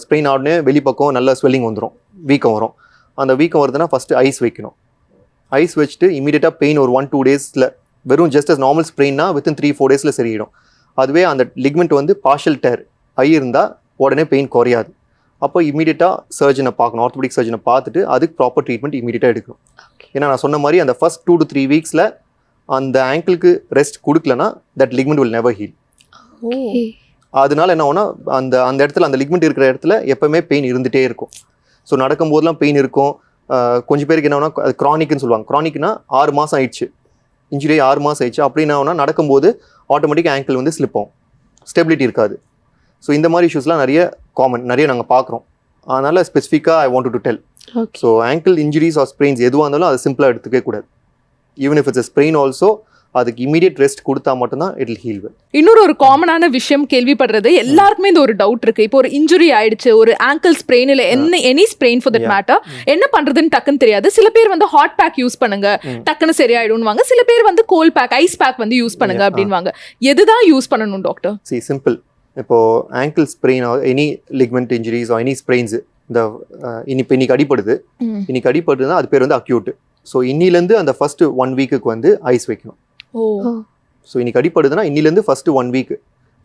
ஸ்ப்ரெயின் ஆடனே வெளிப்பக்கம் நல்ல ஸ்வெல்லிங் வந்துடும், வீக்கம் வரும். அந்த வீக்கம் வருதுன்னா ஃபஸ்ட்டு ஐஸ் வைக்கணும். ஐஸ் வச்சுட்டு இமீடியட்டாக பெயின் ஒரு 1-2 days வெறும் ஜஸ்ட் அஸ் நார்மல் ஸ்ப்ரெயின்னா வித்தின் 3-4 days சரியிடும். அதுவே அந்த லிக்மெண்ட் வந்து பார்ஷியல் டேர் ஐ இருந்தால் உடனே பெயின் குறையாது. அப்போ இமீடியட்டாக சர்ஜனை பார்க்கணும், ஆர்த்தோபெடிக் சர்ஜனை பார்த்துட்டு அதுக்கு ப்ராப்பர் ட்ரீட்மெண்ட் இமீடியட்டாக எடுக்கணும். ஏன்னா நான் சொன்ன மாதிரி அந்த ஃபஸ்ட் 2 to 3 weeks அந்த ஆங்கிளுக்கு ரெஸ்ட் கொடுக்கலன்னா that ligament will never heal. அதனால என்ன ஆகும்னா அந்த இடத்துல அந்த லிக்மெண்ட் இருக்கிற இடத்துல எப்பவுமே பெயின் இருந்துகிட்டே இருக்கும். ஸோ நடக்கும்போதெல்லாம் பெயின் இருக்கும். கொஞ்சம் பேருக்கு என்ன ஆகுனா அது க்ரானிக்னு சொல்லுவாங்க. க்ரானிக்னா 6 மாதம் ஆயிடுச்சு, இன்ஜுரி 6 மாதம் ஆயிடுச்சு அப்படின்னு ஆகுனா நடக்கும்போது ஆட்டோமேட்டிக் ஆங்கிள் வந்து ஸ்லிப் ஆகும், ஸ்டெபிலிட்டி இருக்காது. ஸோ இந்த மாதிரி இஷ்யூஸ்லாம் நிறைய நாங்கள் பார்க்குறோம். அதனால் ஸ்பெசிஃபிக்காக I want to tell. So ankle injuries or sprains எதுவாக இருந்தாலும் அதை சிம்பிளாக எடுத்துக்கவே கூடாது. Even if it's sprain also அதுக்கு இமீடியட் ரெஸ்ட் கொடுத்தா மட்டும்தான் இட் வில் ஹீல். இன்னொரு ஒரு காமனான விஷயம் கேள்விப்படுறது, எல்லாருக்குமே இந்த ஒரு டவுட் இருக்கு. இப்போ ஒரு இன்ஜுரி ஆயிடுச்சு, ஒரு ஆங்கிள் ஸ்ப்ரெயின் இல்ல any sprain for that matter, என்ன பண்றதுன்னு டக்குன்னு தெரியாது. சில பேர் வந்து ஹாட் பேக் யூஸ் பண்ணுங்க டக்குன்னு சரியாயிடும்வாங்க, சில பேர் வந்து கோல்ட் பேக் ஐஸ் பேக் வந்து யூஸ் பண்ணுங்க அப்படின்வாங்க. எதுதான் யூஸ் பண்ணணும் டாக்டர்? சி சிம்பிள். இப்போ ankle sprain any ligament injuries or any sprains, இந்த இன்னைக்கு அடிபடுதுன்னா அது பேர் வந்து அக்யூட். ஸோ இன்னிலேருந்து அந்த ஃபர்ஸ்ட் 1 வீக்குக்கு வந்து ஐஸ் வைக்கணும். ஸோ இன்னைக்கு அடிப்படுதுன்னா இன்னிலேருந்து ஃபர்ஸ்ட் 1 வீக்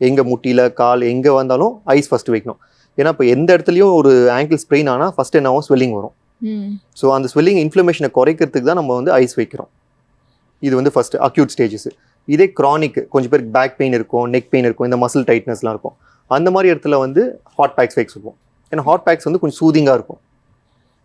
எங்கே முட்டியில் கால் எங்கே வந்தாலும் ஐஸ் ஃபர்ஸ்ட் வைக்கணும். ஏன்னா இப்போ எந்த இடத்துலையும் ஒரு ஆங்கிள் ஸ்ப்ரெயின் ஆனால் ஃபர்ஸ்ட் என்ன ஆகும், ஸ்வெல்லிங் வரும். ஸோ அந்த ஸ்வெல்லிங் இன்ஃப்ளமேஷனை குறைக்கிறதுக்கு தான் நம்ம வந்து ஐஸ் வைக்கிறோம். இது வந்து ஃபர்ஸ்ட் அக்யூட் ஸ்டேஜஸ். இதே க்ரானிக், கொஞ்சம் பேருக்கு பேக் பெயின் இருக்கும், நெக் பெயின் இருக்கும், இந்த மசில் டைட்னஸ்லாம் இருக்கும். அந்த மாதிரி இடத்துல வந்து ஹாட் பேக்ஸ் வைக்க சொல்லுவோம். ஏன்னா ஹாட் பேக்ஸ் வந்து கொஞ்சம் சூதிங்காக இருக்கும்.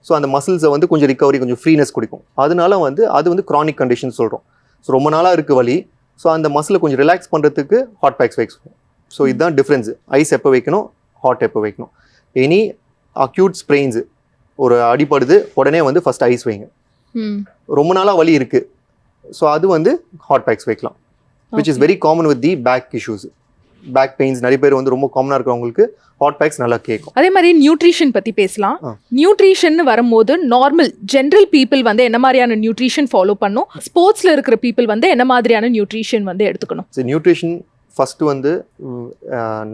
ஸோ அந்த மசில்ஸை வந்து கொஞ்சம் ரிகவரி, கொஞ்சம் ஃப்ரீனஸ் கொடுக்கும். அதனால வந்து அது வந்து க்ரானிக் கண்டிஷன் சொல்கிறோம். ஸோ ரொம்ப நாளாக இருக்குது வலி, ஸோ அந்த மசிலை கொஞ்சம் ரிலாக்ஸ் பண்ணுறதுக்கு ஹாட் பேக்ஸ் வைக்கணும். ஸோ இதுதான் டிஃப்ரென்ஸு. ஐஸ் எப்போ வைக்கணும், ஹாட் எப்போ வைக்கணும். எனி அக்யூட் ஸ்ப்ரெயின்ஸு, ஒரு அடிப்படுது உடனே வந்து ஃபர்ஸ்ட் ஐஸ் வைங்க. ரொம்ப நாளாக வலி இருக்குது, ஸோ அது வந்து ஹாட் பேக்ஸ் வைக்கலாம். Which is very common with the back issues. Back pains நிறைய பேர் வந்து ரொம்ப காமனாக இருக்கிறவங்களுக்கு ஹாட் பேக்ஸ் நல்லா கேட்கும். அதே மாதிரி நியூட்ரிஷன் பற்றி பேசலாம். நியூட்ரிஷன் வரும்போது நார்மல் ஜென்ரல் பீப்புள் வந்து என்ன மாதிரியான நியூட்ரிஷன் ஃபாலோ பண்ணும், ஸ்போர்ட்ஸில் இருக்கிற பீப்புள் வந்து என்ன மாதிரியான நியூட்ரிஷன் வந்து எடுத்துக்கணும்? ஸோ நியூட்ரிஷன் ஃபஸ்ட்டு வந்து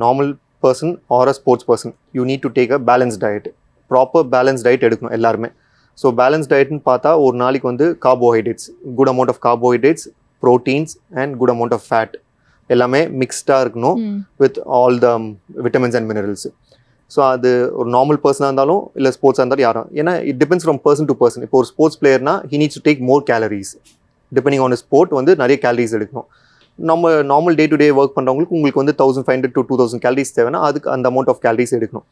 normal person or a sports person you need to take a balance diet. Proper balance diet எடுக்கணும் எல்லாருமே. ஸோ பேலன்ஸ் டயட்னு பார்த்தா ஒரு நாளைக்கு வந்து carbohydrates, good amount of carbohydrates, proteins and good amount of fat எல்லாமே மிக்ஸ்டாக இருக்கணும் with all the vitamins and minerals. So அது ஒரு நார்மல் பர்சனாக இருந்தாலும் இல்லை ஸ்போர்ட்ஸாக இருந்தாலும் யாரும், ஏன்னா it depends from person to person. இப்போ ஒரு ஸ்போர்ட்ஸ் பிளேயர்னா he needs to take more calories depending on sport, வந்து நிறைய கேலரிஸ் எடுக்கணும். நம்ம normal day to day work பண்ணுறவங்களுக்கு உங்களுக்கு வந்து 1500 to 2000 கேலரிஸ் தேவைன்னா அதுக்கு அந்த அமௌண்ட் ஆஃப் கேலரிஸ் எடுக்கணும்.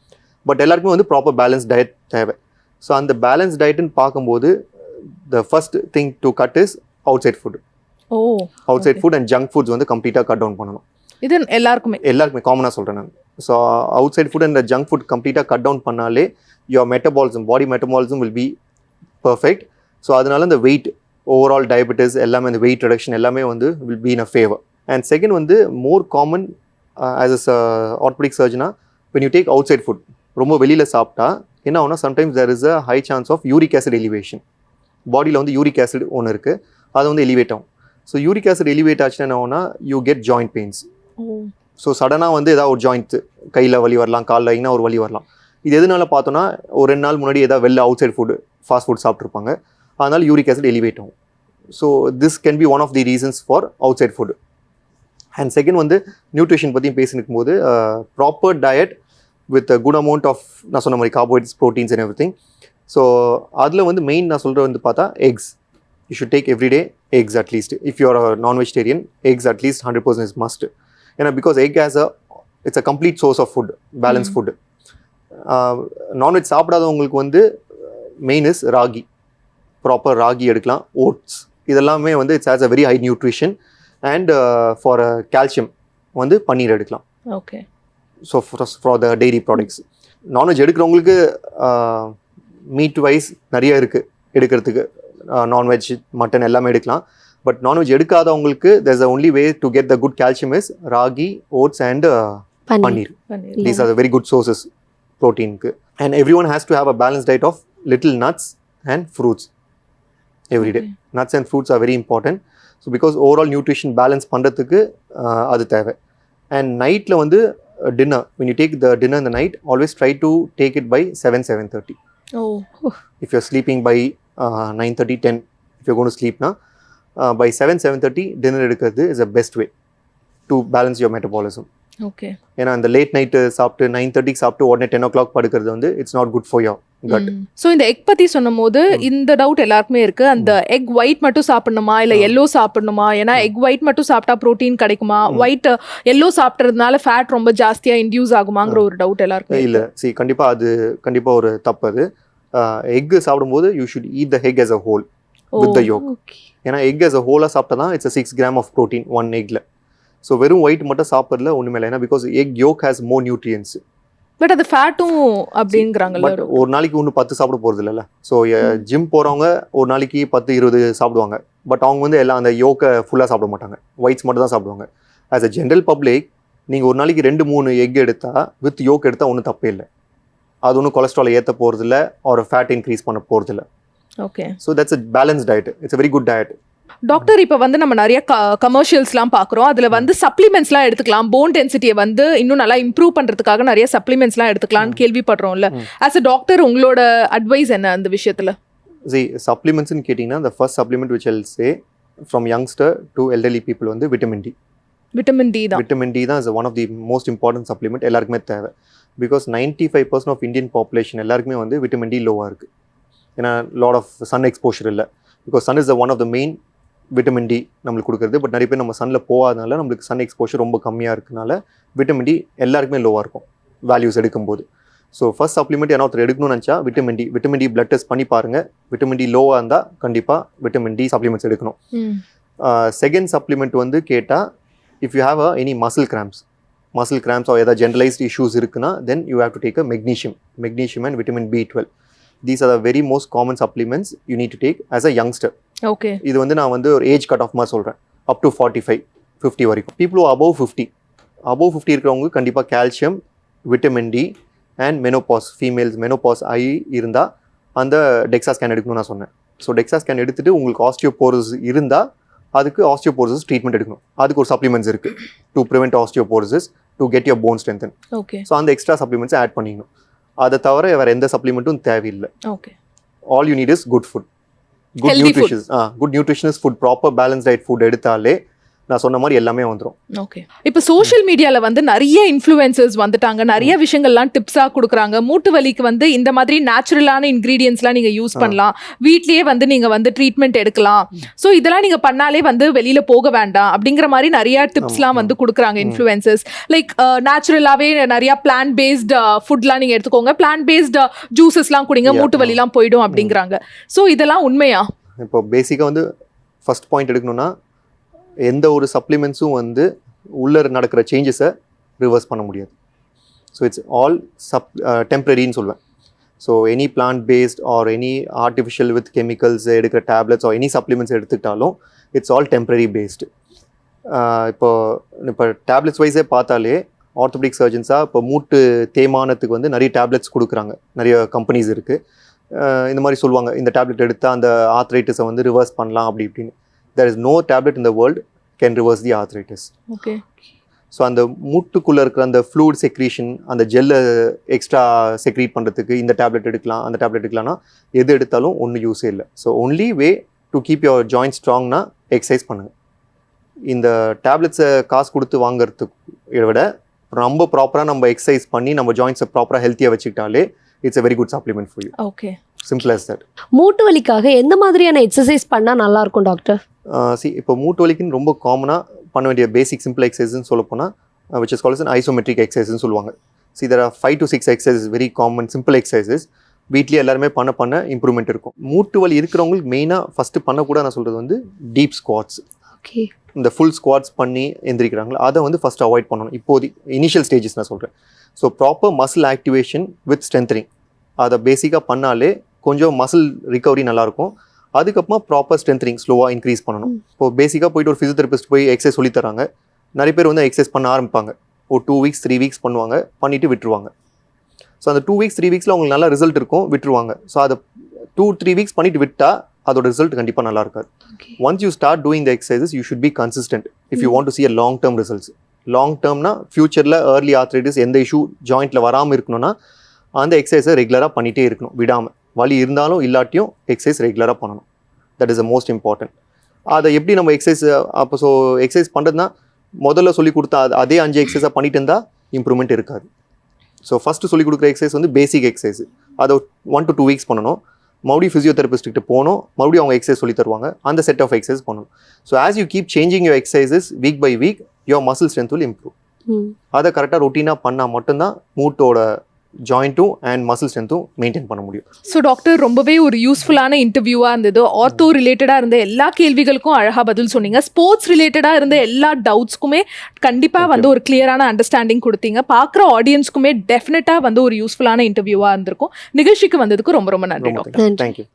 பட் எல்லாருக்குமே வந்து ப்ராப்பர் பேலன்ஸ் டயட் தேவை. ஸோ அந்த பேலன்ஸ் டயட்னு பார்க்கும்போது the first thing to cut is outside food. Outside food and junk foods வந்து கம்ப்ளீட்டாக கட் டவுன் பண்ணணும். இது எல்லாருக்குமே காமனாக சொல்கிறேன் நான். So outside food and junk food கம்ப்ளீட்டாக கட் டவுன் பண்ணாலே your metabolism, body metabolism will be perfect. So அதனால இந்த வெயிட், ஓவரால் டயபெட்டிஸ் எல்லாமே, இந்த வெயிட் ரிடக்ஷன் எல்லாமே வந்து will be in a favour. And second வந்து more common as a orthopaedic சர்ஜனா, when you take outside food, ரொம்ப வெளியில் சாப்பிட்டா என்ன ஆகும்னா sometimes there is a high chance of uric acid elevation. பாடியில் வந்து யூரிக் ஆசிட் ஒன்று இருக்குது, அது வந்து எலிவேட் ஆகும். ஸோ யூரிக் ஆசிட் எலிவேட் ஆச்சுன்னா என்ன ஆகும்னா you get joint pains. So சடனாக வந்து ஏதாவது ஒரு ஜாயிண்ட் கையில் வலி வரலாம், காலில் எங்கன்னா ஒரு வலி வரலாம். இது எதனால பார்த்தோன்னா ஒரு 2 நாள் முன்னாடி ஏதாவது வெளில outside food, fast food சாப்பிட்ருப்பாங்க, அதனால் யூரிக் ஆசிட் எலிவேட் ஆகும். So this can be one of the reasons for outside food. And second வந்து நியூட்ரிஷன் பற்றியும் பேசினிருக்கும் போது proper diet with good amount of, நான் சொன்ன மாதிரி carbohydrates, proteins and everything. ஸோ அதில் வந்து மெயின் நான் சொல்கிறது வந்து பார்த்தா eggs. You should take every day eggs at least. If you are a non-vegetarian, eggs at least 100% is must. Because egg it's a complete source of food, balanced food. Non-veg சாப்பிடாதவங்களுக்கு வந்து main is ragi. Proper ragi எடுக்கலாம், oats, இதெல்லாமே வந்து it's has a very high nutrition. And for calcium வந்து பன்னீர் எடுக்கலாம். Okay. So for the dairy products. Non veg எடுக்கிறவங்களுக்கு meat wise நிறைய இருக்குது எடுக்கிறதுக்கு. நான்வெஜ், மட்டன் எல்லாமே எடுக்கலாம். பட் நான்வெஜ் எடுக்காதவங்களுக்கு there's a only way to get the good calcium is ragi, oats and paneer. These are the very good sources proteinக்கு. And everyone has to have a balanced diet of little nuts and fruits every day. Nuts and fruits are very important. So because overall nutrition balance பண்ணுறதுக்கு அது தேவை. And நைட்டில் வந்து dinner, when you take the dinner in the night, always try to take it by 7:30. If you're sleeping by 9:30, 10, if you're going to sleep now, by 7:30 dinner எடுக்கிறது is the best way to balance your metabolism. Okay. ஏன்னா அந்த late night சாப்பிட்டு 9:30 சாப்பிட்டு உடனே 10 o'clock படுக்கிறது வந்து it's not good for your cut. So இந்த egg பற்றி சொன்னும் போது இந்த டவுட் எல்லாருக்குமே இருக்கு, அந்த எக் ஒயிட் மட்டும் சாப்பிடணுமா இல்லை எல்லோ சாப்பிடணுமா? ஏன்னா எக் ஒயிட் மட்டும் சாப்பிட்டா ப்ரோட்டீன் கிடைக்குமா, ஒயிட் எல்லோ சாப்பிட்றதுனால ஃபேட் ரொம்ப ஜாஸ்தியாக இன்டியூஸ் ஆகுமாங்கிற ஒரு டவுட் எல்லாருக்கும் இல்லை. சரி, கண்டிப்பாக ஒரு தப்பு அது. எக் சாப்பிடும்போது you should eat the egg as a whole with the yolk. ஏன்னா எக் as a whole சாப்பிட்டா தான் it's 6 grams of protein one எக்ல. ஸோ வெறும் ஒயிட் மட்டும் சாப்பிட்றதுல ஒன்றுமே இல்லை. ஏன்னா because egg yolk has more nutrients. But அது ஃபேட்டும் அப்படிங்கிறாங்கல்ல. பட் ஒரு நாளைக்கு ஒன்று 10 சாப்பிட போகிறது இல்லைல்ல. ஸோ ஜிம் போகிறவங்க ஒரு நாளைக்கு 10-20 சாப்பிடுவாங்க. பட் அவங்க வந்து எல்லாம் அந்த யோக்கை ஃபுல்லாக சாப்பிட மாட்டாங்க, ஒயிட்ஸ் மட்டும் தான் சாப்பிடுவாங்க. ஆஸ் அ ஜென்ரல் பப்ளிக் நீங்கள் ஒரு நாளைக்கு 2-3 எக் எடுத்தால் வித் யோக் எடுத்தால் ஒன்றும் தப்பே இல்லை. அது ஒன்றும் கொலஸ்ட்ரால் ஏற்ற போகிறதில்ல, ஒரு ஃபேட் இன்க்ரீஸ் பண்ண போகிறதில்ல. Okay. So that's a balance diet. It's a very good diet. Doctor, இப்போ வந்து நம்ம நிறைய கமர்ஷியல்ஸ்லாம் பார்க்குறோம், அதில் வந்து சப்ளிமெண்ட்ஸ்லாம் எடுத்துக்கலாம், போன் டென்சிட்டியை வந்து இன்னும் நல்லா இம்ப்ரூவ் பண்ணுறதுக்காக நிறைய சப்ளிமெண்ட்ஸ்லாம் எடுத்துக்கலாம்னு கேள்விப்படுறோம்ல. ஆஸ் அ டாக்டர் உங்களோட அட்வைஸ் என்ன அந்த விஷயத்தில்? சப்ளிமெண்ட்ஸ்னு கேட்டிங்கன்னா the first supplement which I'll say from youngster to elderly people வந்து விட்டமின் டி. விட்டமின் டி தான் is one of the most important supplement எல்லாருக்குமே தேவை. பிகாஸ் 95% ஆஃப் இந்தியன் பாப்புலேஷன் எல்லாருக்குமே வந்து விட்டமின் டி லோவாக இருக்குது. ஏன்னா லாட் ஆஃப் சன் எக்ஸ்போஷர் இல்லை. Because sun is one of the main vitamin D நம்மளுக்கு கொடுக்குறது. பட் நிறைய பேர் நம்ம சன்னில் போகாதனால நம்மளுக்கு சன் எக்ஸ்போஷர் ரொம்ப கம்மியாக இருக்கனால விட்டமின் டி எல்லாருக்குமே லோவாக இருக்கும் வேல்யூஸ் எடுக்கும்போது. ஸோ ஃபர்ஸ்ட் சப்ளிமெண்ட் என்ன ஒருத்தர் எடுக்கணும்னு நினச்சா விட்டமின் டி பிளட் டெஸ்ட் பண்ணி பாருங்கள். விட்டமின் டி லோவாக இருந்தால் கண்டிப்பாக விட்டமின் டி சப்ளிமெண்ட்ஸ் எடுக்கணும். செகண்ட் சப்ளிமெண்ட் வந்து கேட்டால் if you have any muscle cramps ஏதாவது ஜென்ரலைஸ்ட் இஷ்யூஸ் இருக்குன்னா then you have to take a magnesium and vitamin B12. These are the very most common supplements you need to take as a youngster. Okay, இது வந்து நான் வந்து ஒரு age cut off மாதிரி சொல்கிறேன், up to 45-50 வரைக்கும். People above 50 இருக்கிறவங்க கண்டிப்பாக calcium, vitamin D and menopause, females menopause ஆகி இருந்தால் அந்த டெக்ஸா ஸ்கேன் எடுக்கணும்னு நான் சொன்னேன். ஸோ டெக்ஸா ஸ்கேன் எடுத்துகிட்டு உங்களுக்கு ஆஸ்டியோபோரோசிஸ் இருந்தால் அதுக்கு ஆஸ்டியோபோரோசிஸ் ட்ரீட்மெண்ட் எடுக்கணும். அதுக்கு ஒரு சப்ளிமெண்ட்ஸ் இருக்குது to prevent osteoporosis, to get your bone strengthen. Okay, so அந்த எக்ஸ்ட்ரா சப்ளிமெண்ட்ஸை ஆட் பண்ணிக்கணும். அதை தவிர வேறு எந்த சப்ளிமெண்ட்டும் தேவையில்லை. Okay, all you need is good food, good nutritious food, proper balance diet food எடுத்தாலே நான் சொன்ன மாதிரி எல்லாமே வந்துடும். ஓகே, இப்போ சோஷியல் மீடியால வந்து நிறைய இன்ஃப்ளூயன்சர்ஸ் வந்துட்டாங்க, நிறைய விஷயங்கள்லாம் டிப்ஸா கொடுக்குறாங்க. மூட்டு வலிக்கு வந்து இந்த மாதிரி நேச்சுரலான இன்கிரீடியன்ஸ்லாம் நீங்க யூஸ் பண்ணலாம், வீட்லயே வந்து நீங்க வந்து ட்ரீட்மெண்ட் எடுக்கலாம், ஸோ இதெல்லாம் நீங்க பண்ணாலே வந்து வெளியில போக வேண்டாம் அப்படிங்கிற மாதிரி நிறைய டிப்ஸ்லாம் வந்து கொடுக்குறாங்க இன்ஃப்ளூயன்சர்ஸ். லைக் நேச்சுரலாவே நிறைய பிளான்ட் பேஸ்ட் ஃபுட்லாம் நீங்க எடுத்துக்கோங்க, பிளான்ட் பேஸ்ட் ஜூஸஸ்லாம் குடிங்க, மூட்டு வலிலாம் போயிடும் அப்படிங்கிறாங்க. ஸோ இதெல்லாம் உண்மையா? இப்போ பேசிக்காக வந்து ஃபர்ஸ்ட் பாயிண்ட் எடுக்கணும்னா எந்த ஒரு சப்ளிமெண்ட்ஸும் வந்து உள்ளே நடக்கிற சேஞ்சஸை ரிவர்ஸ் பண்ண முடியாது. ஸோ இட்ஸ் ஆல் டெம்ப்ரரின்னு சொல்லுவேன். So any plant based or any artificial with chemicals எடுக்கிற டேப்லெட்ஸ் ஆர் எனி சப்ளிமெண்ட்ஸ் எடுத்துக்கிட்டாலும் இட்ஸ் ஆல் டெம்ப்ரரி பேஸ்டு. இப்போ டேப்லெட்ஸ் வைஸே பார்த்தாலே ஆர்த்தோபெடிக் சர்ஜன்ஸாக இப்போ மூட்டு தேய்மானத்துக்கு வந்து நிறைய டேப்லெட்ஸ் கொடுக்குறாங்க, நிறைய கம்பெனிஸ் இருக்குது. இந்த மாதிரி சொல்லுவாங்க, இந்த டேப்லெட் எடுத்தால் அந்த ஆர்த்ரைட்டிஸை வந்து ரிவர்ஸ் பண்ணலாம் அப்படி இப்படின்னு. There is no tablet in the world can reverse the arthritis. Okay. So அந்த மூட்டுக்குள்ளே இருக்கிற அந்த ஃப்ளூட் செக்ரீஷன், அந்த ஜெல்லை எக்ஸ்ட்ரா செக்ரீட் பண்ணுறதுக்கு இந்த டேப்லெட் எடுக்கலாம், அந்த டேப்லெட் எடுக்கலாம்னா எது எடுத்தாலும் ஒன்றும் யூஸே இல்லை. So only way to keep your joint ஸ்ட்ராங்னா எக்ஸசைஸ் பண்ணுங்கள். இந்த டேப்லெட்ஸை காசு கொடுத்து வாங்குறதுக்கு விட ரொம்ப ப்ராப்பராக நம்ம எக்ஸசைஸ் பண்ணி நம்ம ஜாயிண்ட்ஸை ப்ராப்பராக ஹெல்த்தியாக வச்சுக்கிட்டாலே it's a very good supplement for you. Okay. Simple as that. மூட்டு வலிக்காக எந்த மாதிரியான எக்ஸசைஸ் பண்ணால் நல்லா இருக்கும் டாக்டர்? இப்போ மூட்டு வலிக்குன்னு ரொம்ப காமனாக பண்ண வேண்டிய பேசிக் சிம்பிள் எக்ஸசைஸ்ன்னு சொல்ல போனால் which is called as an isometric exerciseன்னு சொல்லுவாங்க. there are 5 to 6 exercises, very common simple exercises. வீட்லேயே எல்லாருமே பண்ண இம்ப்ரூவ்மெண்ட் இருக்கும். மூட்டு வலி இருக்கிறவங்களுக்கு மெயினாக ஃபஸ்ட்டு பண்ணக்கூட நான் சொல்கிறது வந்து டீப் ஸ்குவாட்ஸ். ஓகே, இந்த ஃபுல் ஸ்குவாட்ஸ் பண்ணி எந்திரிக்கிறாங்களா அதை வந்து ஃபஸ்ட்டு அவாய்ட் பண்ணணும். இப்போது இனிஷியல் ஸ்டேஜஸ் நான் சொல்கிறேன். So proper muscle activation with strengthening அதை பேசிக்காக பண்ணாலே கொஞ்சம் மசில் ரிகவரி நல்லாயிருக்கும். அதுக்கப்புறமா ப்ராப்பர் ஸ்ட்ரென்தனிங் ஸ்லோவாக இன்க்ரீஸ் பண்ணணும். இப்போ பேசிக்காக போயிட்டு ஒரு ஃபிசியோதெரபிஸ்ட் போய் எக்ஸசைஸ் சொல்லித்தராங்க, நிறைய பேர் வந்து எக்ஸசைஸ் பண்ண ஆரம்பிப்பாங்க. ஒரு 2 weeks 3 weeks பண்ணுவாங்க, பண்ணிவிட்டு விட்டுருவாங்க. ஸோ அந்த 2 weeks 3 weeksல அவங்களுக்கு நல்லா ரிசல்ட் இருக்கும், விட்டுருவாங்க. ஸோ அதை 2-3 weeks பண்ணிவிட்டு விட்டால் அதோட ரிசல்ட் கண்டிப்பாக நல்லா இருக்காது. Once you start doing the exercises you should be consistent if you want to see a long term results. Long டேர்ம்னா ஃபியூச்சரில் ஏர்லி ஆர்த்ரைட்டிஸ் எந்த இஷ்யூ ஜாயிண்ட்டில் வராமல் இருக்கணும்னா அந்த எக்ஸசைஸை ரெகுலராக பண்ணிகிட்டே இருக்கணும் விடாமல். வலி இருந்தாலும் இல்லாட்டியும் எக்ஸசைஸ் ரெகுலராக பண்ணணும். That is a most important. அதை எப்படி நம்ம எக்ஸசைஸ் அப்போ எக்ஸசைஸ் பண்ணுறதுனா முதல்ல சொல்லி கொடுத்தா அதே 5 எக்ஸசைஸாக பண்ணிட்டு இருந்தால் இம்ப்ரூவ்மெண்ட் இருக்காது. ஸோ ஃபஸ்ட்டு சொல்லிக் கொடுக்குற எக்ஸசைஸ் வந்து பேசிக் எக்ஸசைஸ், அதை 1 to 2 weeks பண்ணணும். மறுபடியும் ஃபிசியோதெரபிஸ்ட்டு போகணும், மறுபடியும் அவங்க எக்ஸசைஸ் சொல்லி தருவாங்க, அந்த செட் ஆஃப் எக்ஸசைஸ் பண்ணணும். So as you keep changing your exercises week by week your muscle strength will improve. அதை கரெக்டாக ரொட்டீனாக பண்ணால் மட்டும்தான் மூட்டோட ஜாயிண்ட்டும் அண்ட் மசில் ஸ்ட்ரென்த்தும் மெயின்டைன் பண்ண முடியும். ஸோ டாக்டர், ரொம்பவே ஒரு யூஸ்ஃபுல்லான இன்டர்வியூவாக இருந்தது. ஆர்த்தோ ரிலேட்டடாக இருந்த எல்லா கேள்விகளுக்கும் அழகாக பதில் சொன்னீங்க. ஸ்போர்ட்ஸ் ரிலேட்டடாக இருந்த எல்லா டவுட்ஸ்க்குமே கண்டிப்பாக வந்து ஒரு கிளியரான அண்டர்ஸ்டாண்டிங் கொடுத்தீங்க. பார்க்குற ஆடியன்ஸ்க்குமே டெஃபினட்டாக வந்து ஒரு யூஸ்ஃபுல்லான இன்டர்வியூவாக இருந்திருக்கும். நிகழ்ச்சிக்கு வந்ததுக்கு ரொம்ப ரொம்ப நன்றி டாக்டர். தேங்க்யூ.